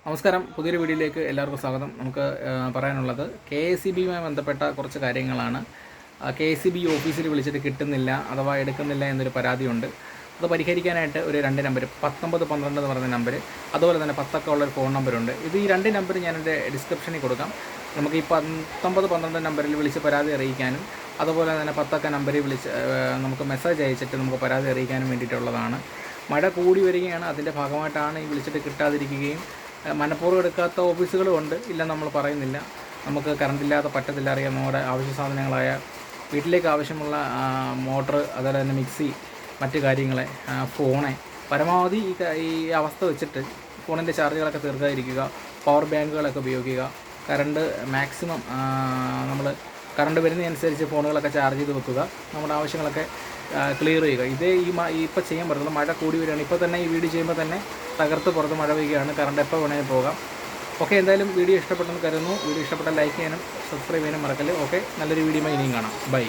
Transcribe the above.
നമസ്കാരം. പുതിയൊരു വീഡിയോയിലേക്ക് എല്ലാവർക്കും സ്വാഗതം. നമുക്ക് പറയാനുള്ളത് KSEBയുമായി ബന്ധപ്പെട്ട കുറച്ച് കാര്യങ്ങളാണ്. KSEB ഓഫീസിൽ വിളിച്ചിട്ട് കിട്ടുന്നില്ല അഥവാ എടുക്കുന്നില്ല എന്നൊരു പരാതിയുണ്ട്. അത് പരിഹരിക്കാനായിട്ട് ഒരു 2 നമ്പർ 1912 എന്ന് പറയുന്ന നമ്പർ, അതുപോലെ തന്നെ 10 ഉള്ളൊരു ഫോൺ നമ്പറുണ്ട്. ഈ 2 നമ്പർ ഞാനെൻ്റെ ഡിസ്ക്രിപ്ഷനിൽ കൊടുക്കാം. നമുക്ക് ഈ 1912 നമ്പറിൽ വിളിച്ച് പരാതി അറിയിക്കാനും അതുപോലെ തന്നെ 10 നമ്പറിൽ വിളിച്ച് നമുക്ക് മെസ്സേജ് അയച്ചിട്ട് നമുക്ക് പരാതി അറിയിക്കാനും വേണ്ടിയിട്ടുള്ളതാണ്. മഴ കൂടി വരികയാണ്. അതിൻ്റെ ഭാഗമായിട്ടാണ് ഈ വിളിച്ചിട്ട് കിട്ടാതിരിക്കുകയും മനഃപൂർവ്വം എടുക്കാത്ത ഓഫീസുകളും ഉണ്ട്. ഇല്ല നമ്മൾ പറയുന്നില്ല. നമുക്ക് കറണ്ടില്ലാതെ പറ്റത്തില്ല. അറിയാം, നമ്മുടെ ആവശ്യ സാധനങ്ങളായ വീട്ടിലേക്ക് ആവശ്യമുള്ള മോട്ടർ, അതുപോലെ തന്നെ മിക്സി, മറ്റു കാര്യങ്ങളെ, ഫോണ് പരമാവധി ഈ അവസ്ഥ വെച്ചിട്ട് ഫോണിൻ്റെ ചാർജുകളൊക്കെ തീർക്കാതിരിക്കുക. പവർ ബാങ്കുകളൊക്കെ ഉപയോഗിക്കുക. കറണ്ട് മാക്സിമം നമ്മൾ കറണ്ട് വരുന്നതനുസരിച്ച് ഫോണുകളൊക്കെ ചാർജ് ചെയ്ത് വെക്കുക. നമ്മുടെ ആവശ്യങ്ങളൊക്കെ ക്ലിയർ ചെയ്യുക. ഇതേ ഇപ്പോൾ ചെയ്യാൻ പറ്റുള്ളൂ. മഴ കൂടി വരികയാണ്. ഇപ്പോൾ തന്നെ ഈ വീഡിയോ ചെയ്യുമ്പോൾ തന്നെ തകർത്ത് പുറത്ത് മഴ പെയ്യുകയാണ്. കറണ്ട് എപ്പോൾ വേണമെങ്കിൽ പോകാം. ഓക്കെ, എന്തായാലും വീഡിയോ ഇഷ്ടപ്പെട്ടെന്ന് കരുതുന്നു. വീഡിയോ ഇഷ്ടപ്പെട്ടാൽ ലൈക്ക് ചെയ്യാനും സബ്സ്ക്രൈബ് ചെയ്യാനും മറക്കല്ലേ. ഓക്കെ, നല്ലൊരു വീഡിയോ ഇനിയും കാണാം. ബൈ.